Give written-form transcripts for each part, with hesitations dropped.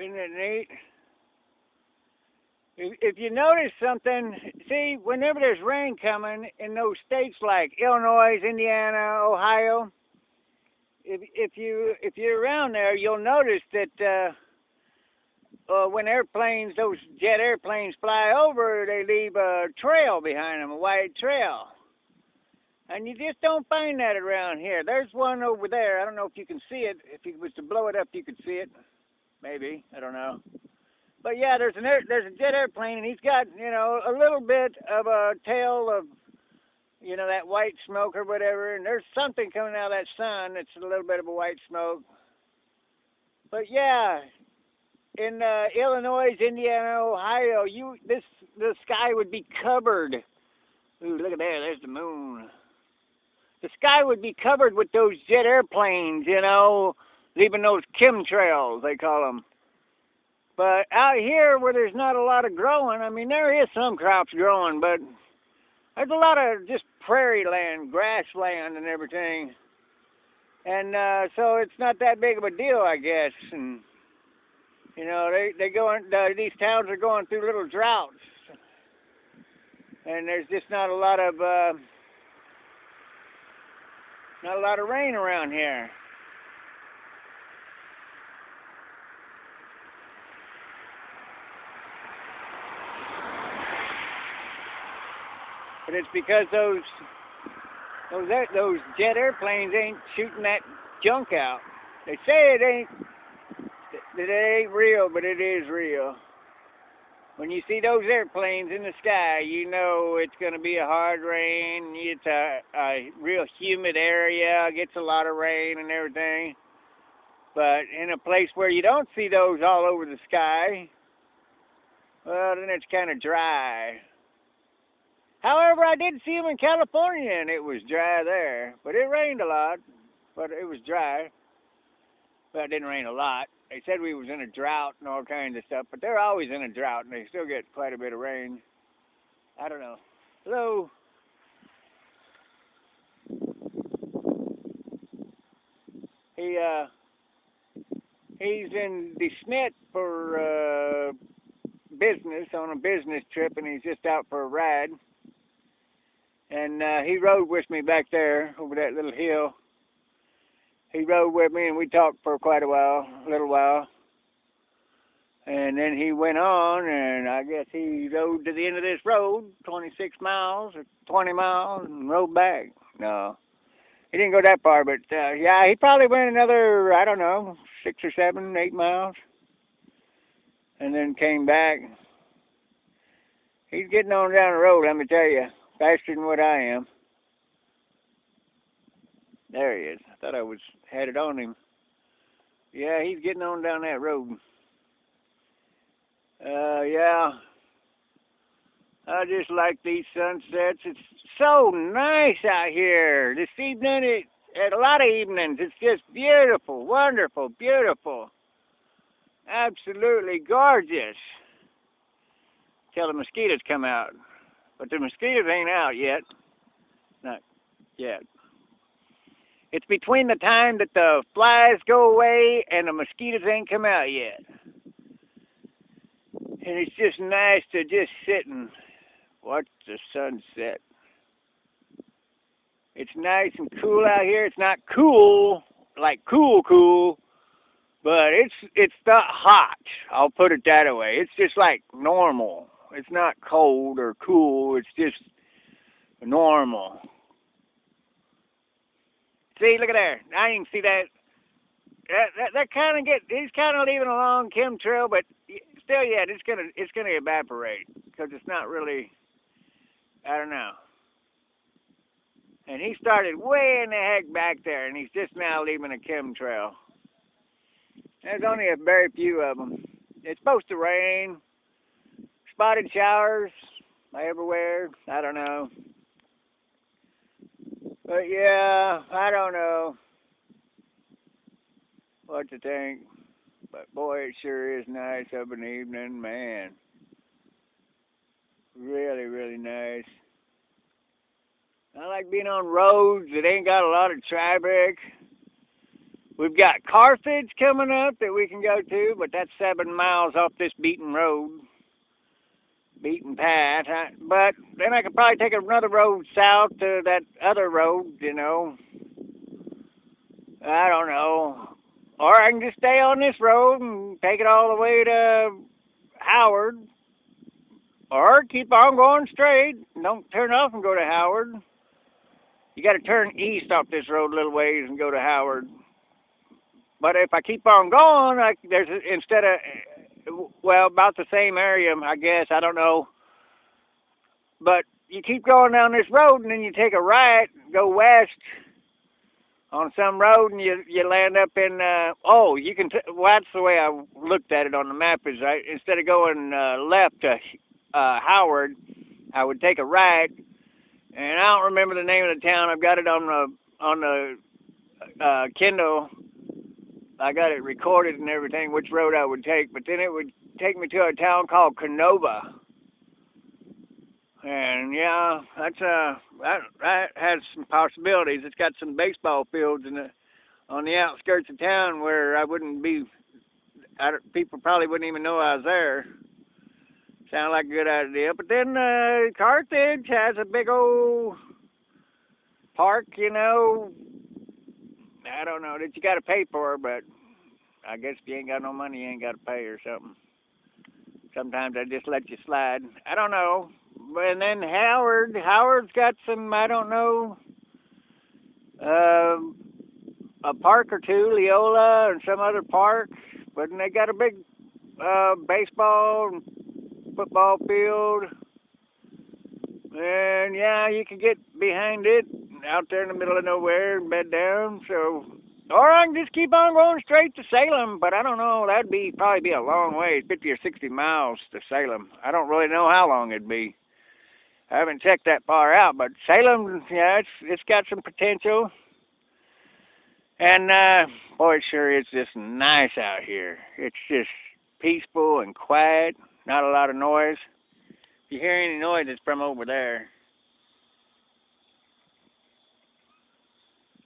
Isn't it neat? If you notice something, see, whenever there's rain coming in those states like Illinois, Indiana, Ohio, if you're around there, you'll notice that when airplanes, those jet airplanes fly over, they leave a trail behind them, a white trail. And you just don't find that around here. There's one over there. I don't know if you can see it. If you was to blow it up, you could see it. Maybe. I don't know. But yeah, there's a jet airplane, and he's got, a little bit of a tail of, that white smoke or whatever. And there's something coming out of that sun that's a little bit of a white smoke. But yeah, in Illinois, Indiana, Ohio, the sky would be covered. Ooh, look at there. There's the moon. The sky would be covered with those jet airplanes, leaving those chemtrails, they call them. But out here where there's not a lot of growing, I mean, there is some crops growing, but there's a lot of just prairie land, grassland and everything. And so it's not that big of a deal, I guess. And, these towns are going through little droughts. And there's just not a lot of rain around here. But it's because those jet airplanes ain't shooting that junk out. They say it ain't real, but it is real. When you see those airplanes in the sky, you know it's going to be a hard rain. It's a real humid area, gets a lot of rain and everything. But in a place where you don't see those all over the sky, well, then it's kind of dry. However, I did see them in California, and it was dry there. But it rained a lot, but it was dry. But it didn't rain a lot. They said we was in a drought and all kinds of stuff, but they're always in a drought, and they still get quite a bit of rain. I don't know. Hello. He's in DeSmet for business, on a business trip, and he's just out for a ride. And he rode with me back there over that little hill. He rode with me, and we talked for quite a little while. And then he went on, and I guess he rode to the end of this road, 26 miles or 20 miles, and rode back. No, he didn't go that far, but yeah, he probably went another, I don't know, 6 or 7, 8 miles, and then came back. He's getting on down the road, let me tell you, faster than what I am. There he is. I thought I was headed on him. Yeah, he's getting on down that road. Yeah. I just like these sunsets. It's so nice out here. This evening, at a lot of evenings, it's just beautiful, wonderful, beautiful. Absolutely gorgeous. Till the mosquitoes come out. But the mosquitoes ain't out yet. Not yet. It's between the time that the flies go away and the mosquitoes ain't come out yet. And it's just nice to just sit and watch the sunset. It's nice and cool out here. It's not cool, like cool, but it's not hot. I'll put it that way. It's just like normal. It's not cold or cool. It's just normal. See, look at there. Now you can see that. That kind of he's kind of leaving a long chemtrail, but still, yeah, it's gonna evaporate because it's not really. I don't know. And he started way in the heck back there, and he's just now leaving a chemtrail. There's only a very few of them. It's supposed to rain. Spotted showers everywhere. I don't know. But yeah, I don't know what to think. But boy, it sure is nice of an evening, man. Really, really nice. I like being on roads that ain't got a lot of traffic. We've got Carthage coming up that we can go to, but that's 7 miles off this beaten path. But then I could probably take another road south to that other road, you know. I don't know. Or I can just stay on this road and take it all the way to Howard. Or keep on going straight. Don't turn off and go to Howard. You got to turn east off this road a little ways and go to Howard. But if I keep on going, there's instead of, well, about the same area, I guess. I don't know. But you keep going down this road, and then you take a right, go west on some road, and you land up in. You can. Well, that's the way I looked at it on the map. Is instead of going left to Howard, I would take a right, and I don't remember the name of the town. I've got it on the Kindle. I got it recorded and everything, which road I would take, but then it would take me to a town called Canova. And yeah, that has some possibilities. It's got some baseball fields on the outskirts of town where I wouldn't be. People probably wouldn't even know I was there. Sound like a good idea. But then Carthage has a big old park, you know. I don't know that you got to pay for, but I guess if you ain't got no money, you ain't got to pay or something. Sometimes I just let you slide. I don't know. And then Howard's got some, I don't know, a park or two, Leola and some other park. But they got a big baseball and football field. And yeah, you can get behind it out there in the middle of nowhere and bed down. So, or I can just keep on going straight to Salem. But I don't know. That'd probably be a long way, 50 or 60 miles to Salem. I don't really know how long it'd be. I haven't checked that far out. But Salem, yeah, it's got some potential. And boy, it sure is just nice out here. It's just peaceful and quiet. Not a lot of noise. If you hear any noise, it's from over there.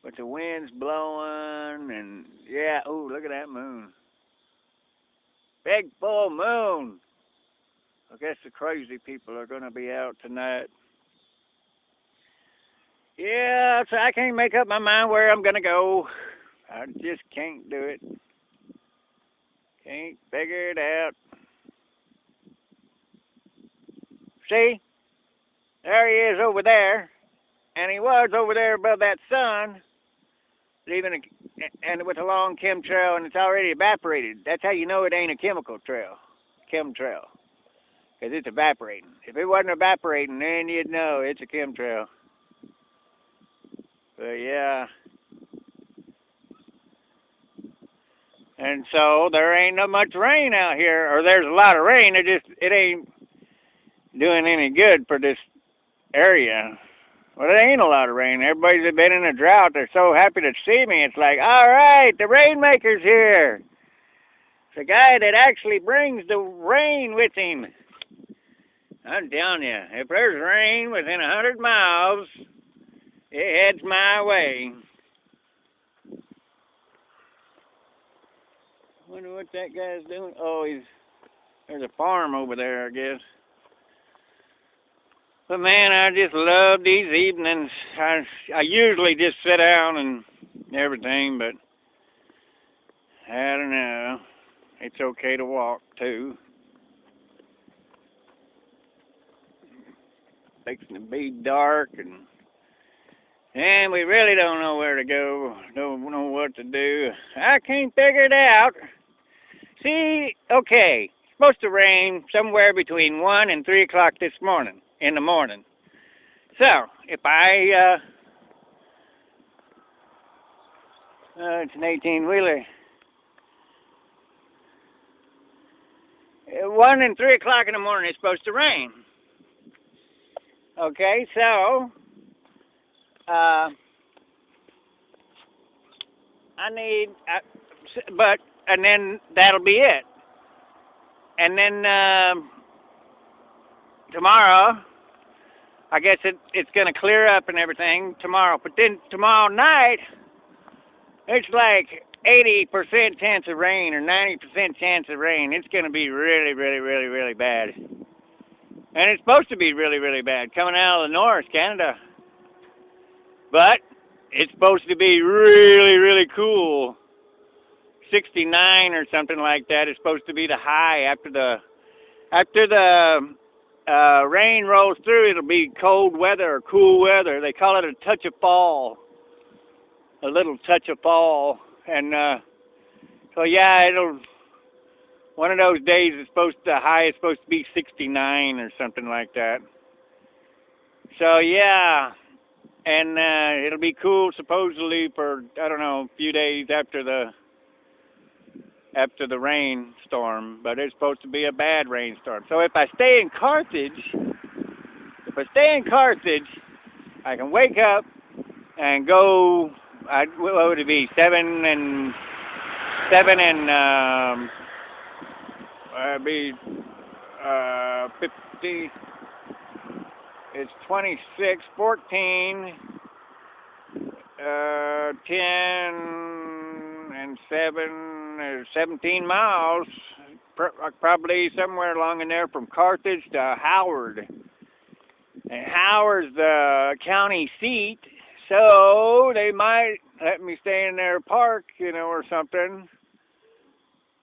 But the wind's blowing, and yeah, ooh, look at that moon. Big full moon. I guess the crazy people are going to be out tonight. Yeah, so I can't make up my mind where I'm going to go. I just can't do it. Can't figure it out. See? There he is over there. And he was over there above that sun, leaving and with a long chemtrail, and it's already evaporated. That's how you know it ain't a chemical trail. Chemtrail. Because it's evaporating. If it wasn't evaporating, then you'd know it's a chemtrail. But yeah. And so there ain't no much rain out here, or there's a lot of rain. It ain't doing any good for this area. Well, it ain't a lot of rain. Everybody's been in a drought. They're so happy to see me. It's like, all right, the rainmaker's here. It's a guy that actually brings the rain with him. I'm telling you, if there's rain within 100 miles, it heads my way. I wonder what that guy's doing. Oh, there's a farm over there, I guess. But man, I just love these evenings. I usually just sit down and everything, but I don't know. It's okay to walk too. Fixing to be dark, and we really don't know where to go. Don't know what to do. I can't figure it out. See, okay, it's supposed to rain somewhere between 1 and 3 o'clock in the morning. So, if it's an 18-wheeler. 1 and 3 o'clock in the morning it's supposed to rain. Okay, so and then that'll be it. And then tomorrow, I guess it's going to clear up and everything tomorrow. But then tomorrow night, it's like 80% chance of rain or 90% chance of rain. It's going to be really, really, really, really bad. And it's supposed to be really, really bad coming out of the north, Canada. But it's supposed to be really, really cool. 69 or something like that is supposed to be the high after the rain rolls through. It'll be cold weather or cool weather. They call it a touch of fall, a little touch of fall. And so yeah, one of those days is the high is supposed to be 69 or something like that. So yeah, and it'll be cool supposedly for, I don't know, a few days after the rainstorm, but it's supposed to be a bad rainstorm. So if I stay in Carthage, I can wake up and go. What would it be? 7 and be 50. It's 26, 14, 10 and 7, 17 miles, probably somewhere along in there from Carthage to Howard. And Howard's the county seat, so they might let me stay in their park, or something,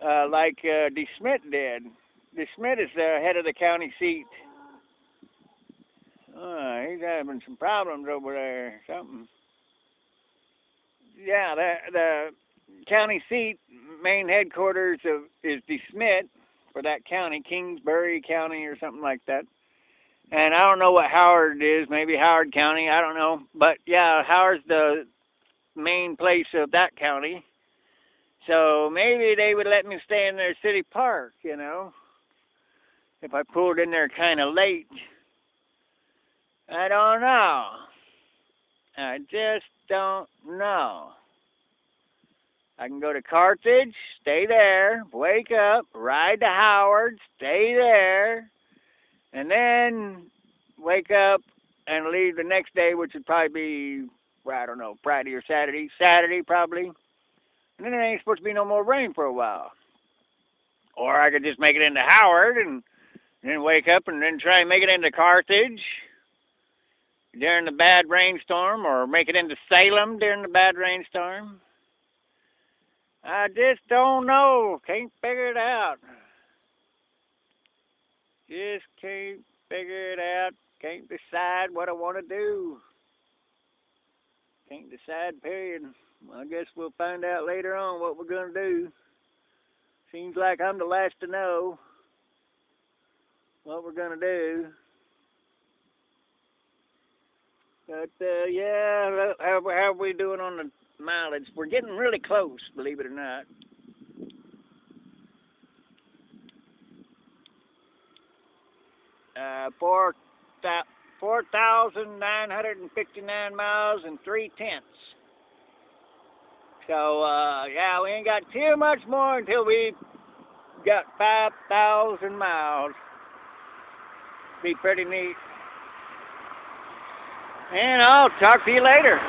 like DeSmet did. DeSmet is the head of the county seat. He's having some problems over there, something. Yeah, the county seat, main headquarters is DeSmet for that county, Kingsbury County or something like that. And I don't know what Howard is, maybe Howard County, I don't know. But yeah, Howard's the main place of that county. So maybe they would let me stay in their city park, if I pulled in there kind of late. I don't know. I just don't know. I can go to Carthage, stay there, wake up, ride to Howard, stay there, and then wake up and leave the next day, which would probably be, I don't know, Friday or Saturday. Saturday, probably. And then there ain't supposed to be no more rain for a while. Or I could just make it into Howard and then wake up and then try and make it into Carthage during the bad rainstorm, or make it into Salem during the bad rainstorm. I just don't know. Can't figure it out. Just can't figure it out. Can't decide what I want to do. Can't decide, period. Well, I guess we'll find out later on what we're going to do. Seems like I'm the last to know what we're going to do. But, yeah, how are we doing on the mileage? We're getting really close, believe it or not. Uh, 4,959 miles and 3/10. So, yeah, we ain't got too much more until we got 5,000 miles. Be pretty neat. And I'll talk to you later.